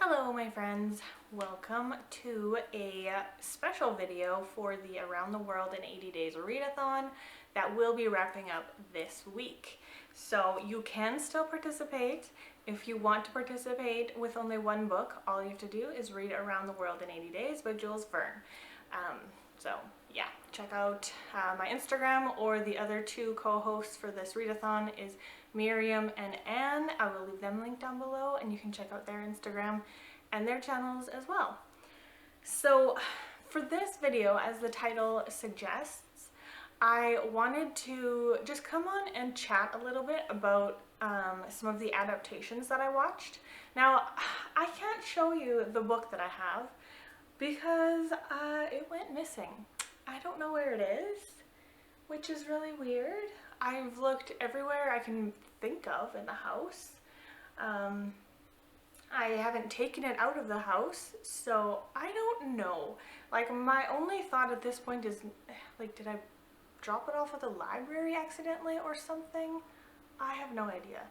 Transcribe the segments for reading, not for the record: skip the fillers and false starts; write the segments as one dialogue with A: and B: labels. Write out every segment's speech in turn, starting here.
A: Hello my friends, welcome to a special video for the Around the World in 80 Days Readathon that will be wrapping up this week. So you can still participate. If you want to participate with only one book, all you have to do is read Around the World in 80 Days by Jules Verne. So yeah, check out my Instagram, or the other two co-hosts for this readathon is Miriam and Anne. I will leave them linked down below and you can check out their Instagram and their channels as well. So for this video, as the title suggests, I wanted to just come on and chat a little bit about some of the adaptations that I watched. Now, I can't show you the book that I have because it went missing. I don't know where it is, which is really weird. I've looked everywhere I can think of in the house. I haven't taken it out of the house, so I don't know. Like, my only thought at this point is, like, did I drop it off at the library accidentally or something? I have no idea.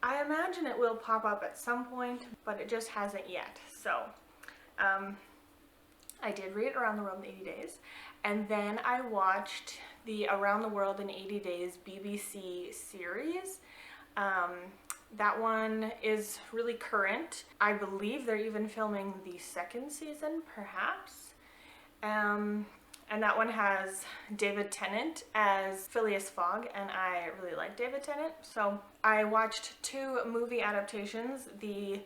A: I imagine it will pop up at some point, but it just hasn't yet. So, I did read Around the World in 80 Days, and then I watched the Around the World in 80 Days BBC series. That one is really current. I believe they're even filming the second season, perhaps. And that one has David Tennant as Phileas Fogg, and I really like David Tennant. So I watched two movie adaptations, the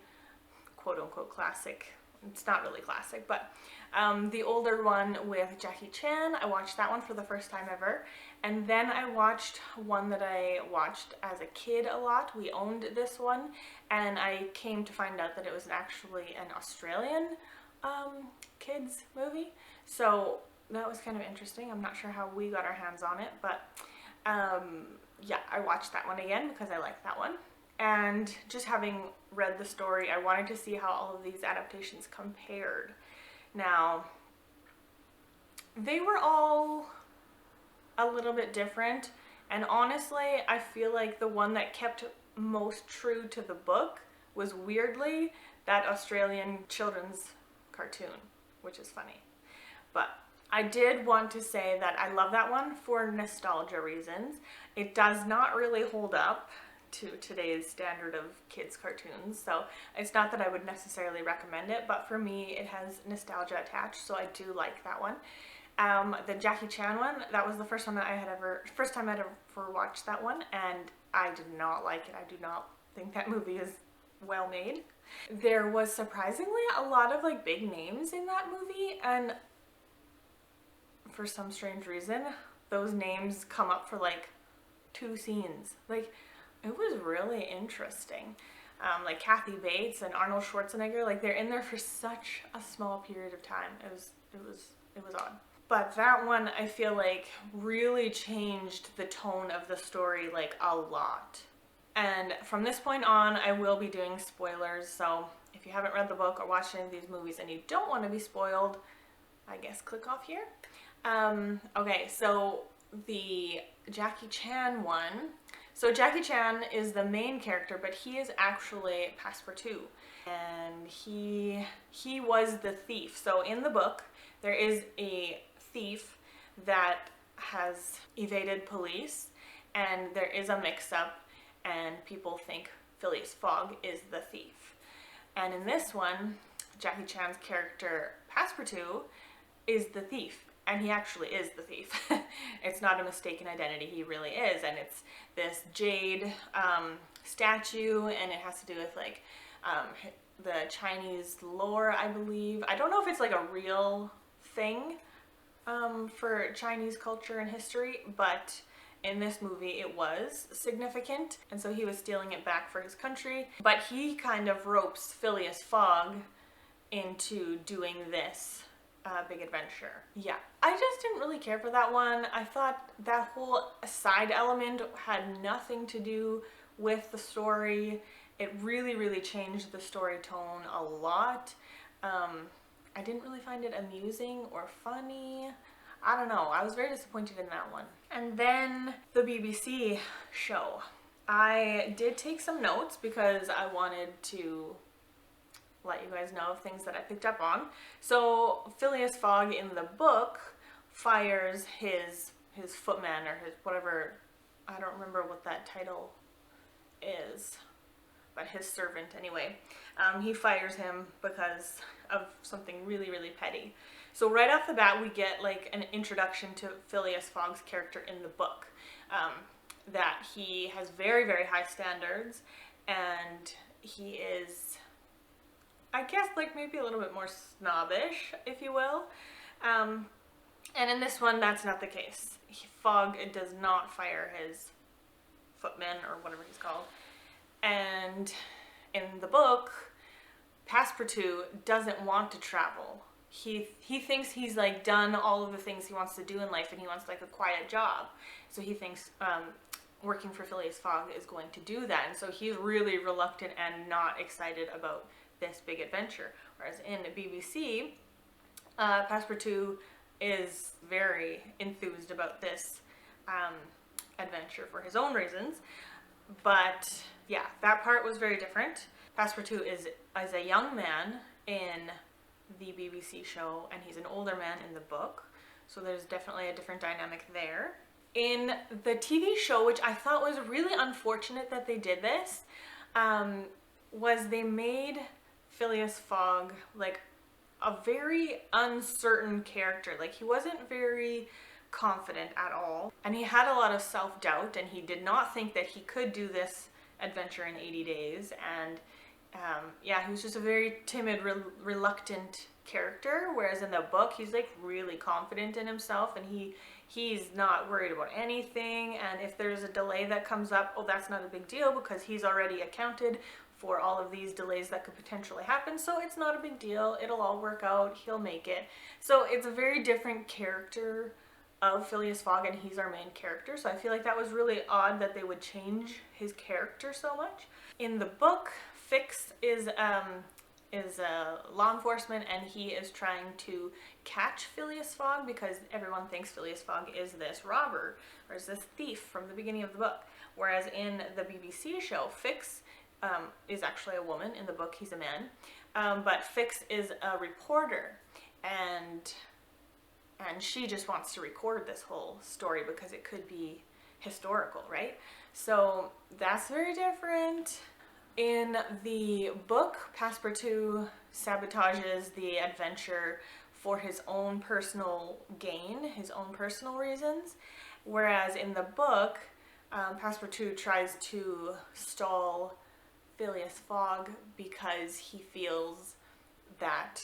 A: quote-unquote classic. It's not really classic, but the older one with Jackie Chan. I watched that one for the first time ever. And then I watched one that I watched as a kid a lot. We owned this one, and I came to find out that it was actually an Australian kids movie. So that was kind of interesting. I'm not sure how we got our hands on it, but yeah, I watched that one again because I liked that one. And just having read the story, I wanted to see how all of these adaptations compared. Now, they were all a little bit different, and honestly, I feel like the one that kept most true to the book was, weirdly, that Australian children's cartoon, which is funny. But I did want to say that I love that one for nostalgia reasons. It does not really hold up to today's standard of kids cartoons, so it's not that I would necessarily recommend it, but for me it has nostalgia attached, so I do like that one. The Jackie Chan one, that was the first time I'd ever watched that one, and I did not like it. I do not think that movie is well made. There was surprisingly a lot of like big names in that movie, and for some strange reason those names come up for like 2 scenes. Like, it was really interesting. Like Kathy Bates and Arnold Schwarzenegger, like they're in there for such a small period of time. It was odd. But that one, I feel like, really changed the tone of the story like a lot. And from this point on, I will be doing spoilers, so if you haven't read the book or watched any of these movies and you don't want to be spoiled, I guess click off here. Okay, so the Jackie Chan one. So Jackie Chan is the main character, but he is actually Passepartout, and he was the thief. So in the book, there is a thief that has evaded police, and there is a mix-up, and people think Phileas Fogg is the thief. And in this one, Jackie Chan's character Passepartout is the thief. And he actually is the thief. It's not a mistaken identity, he really is. And it's this jade statue, and it has to do with like the Chinese lore, I believe. I don't know if it's like a real thing for Chinese culture and history, but in this movie it was significant, and so he was stealing it back for his country. But he kind of ropes Phileas Fogg into doing this big adventure. Yeah, I just didn't really care for that one. I thought that whole side element had nothing to do with the story. It really changed the story tone a lot. I didn't really find it amusing or funny. I don't know, I was very disappointed in that one. And then the BBC show. I did take some notes because I wanted to let you guys know of things that I picked up on. So Phileas Fogg in the book fires his footman, or his whatever, I don't remember what that title is, but his servant anyway. He fires him because of something really, really petty. So right off the bat, we get like an introduction to Phileas Fogg's character in the book. That he has very, very high standards, and he is, I guess, like maybe a little bit more snobbish, if you will. And in this one, that's not the case. Fogg does not fire his footman, or whatever he's called. And in the book, Passepartout doesn't want to travel. He thinks he's like done all of the things he wants to do in life, and he wants like a quiet job. So he thinks working for Phileas Fogg is going to do that. And so he's really reluctant and not excited about this big adventure. Whereas in the BBC, Passepartout is very enthused about this adventure for his own reasons. But yeah, that part was very different. Passepartout is a young man in the BBC show, and he's an older man in the book. So there's definitely a different dynamic there. In the TV show, which I thought was really unfortunate that they did this, was they made Phileas Fogg like a very uncertain character. Like, he wasn't very confident at all, and he had a lot of self-doubt, and he did not think that he could do this adventure in 80 days. And yeah, he was just a very timid, reluctant character, whereas in the book he's like really confident in himself, and he's not worried about anything. And if there's a delay that comes up, oh, that's not a big deal, because he's already accounted for all of these delays that could potentially happen, so it's not a big deal, it'll all work out, he'll make it. So it's a very different character of Phileas Fogg, and he's our main character. So I feel like that was really odd that they would change his character so much. In the book, Fix is law enforcement, and he is trying to catch Phileas Fogg because everyone thinks Phileas Fogg is this robber, or is this thief from the beginning of the book. Whereas in the BBC show, Fix is actually a woman. In the book, he's a man. But Fix is a reporter, and she just wants to record this whole story because it could be historical, right? So that's very different. In the book, Passepartout sabotages the adventure for his own personal gain, his own personal reasons. Whereas in the book, Passepartout tries to stall Phileas Fogg because he feels that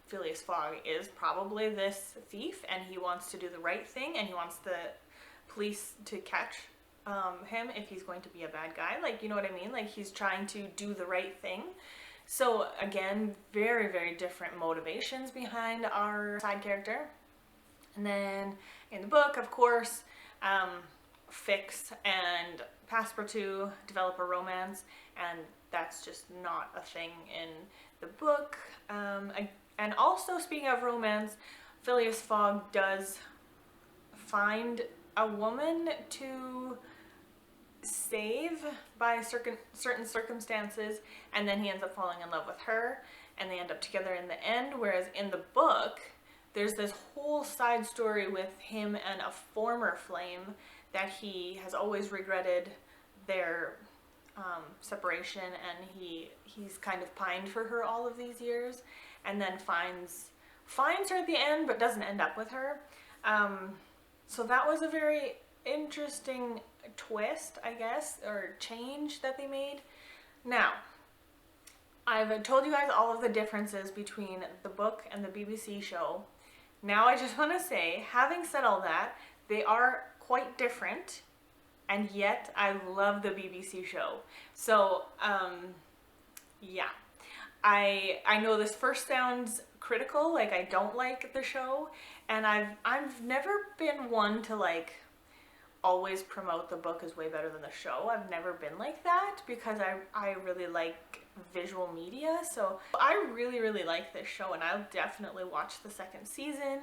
A: Phileas Fogg is probably this thief, and he wants to do the right thing, and he wants the police to catch him if he's going to be a bad guy. Like, you know what I mean? Like, he's trying to do the right thing. So again, very, very different motivations behind our side character. And then in the book, of course, Fix and Passepartout develop a romance, and that's just not a thing in the book. And also, speaking of romance, Phileas Fogg does find a woman to save by certain circumstances, and then he ends up falling in love with her, and they end up together in the end. Whereas in the book, there's this whole side story with him and a former flame that he has always regretted their separation, and he's kind of pined for her all of these years, and then finds her at the end, but doesn't end up with her. So that was a very interesting twist, I guess, or change that they made. Now, I've told you guys all of the differences between the book and the BBC show. Now I just want to say, having said all that, they are quite different, and yet I love the BBC show. So, yeah. I know this first sounds critical, like I don't like the show, and I've never been one to like always promote the book is way better than the show. I've never been like that because I really like visual media. So I really, really like this show, and I'll definitely watch the second season.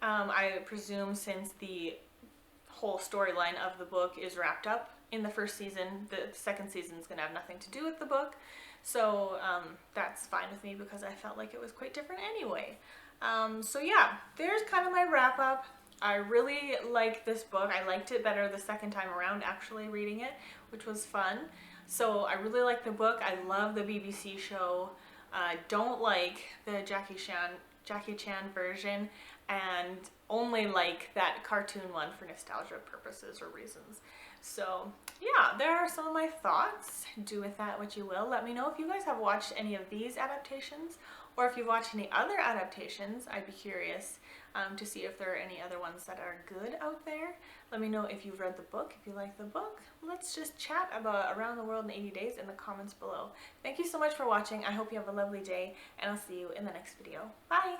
A: I presume since the whole storyline of the book is wrapped up in the first season. The second season is going to have nothing to do with the book. So that's fine with me because I felt like it was quite different anyway. So yeah, there's kind of my wrap up. I really like this book. I liked it better the second time around actually reading it, which was fun. So I really like the book. I love the BBC show. I don't like the Jackie Chan version, and only like that cartoon one for nostalgia purposes or reasons. So yeah, there are some of my thoughts. Do with that what you will. Let me know if you guys have watched any of these adaptations, or if you've watched any other adaptations. I'd be curious to see if there are any other ones that are good out there. Let me know if you've read the book, if you like the book. Let's just chat about Around the World in 80 Days in the comments below. Thank you so much for watching. I hope you have a lovely day, and I'll see you in the next video. Bye!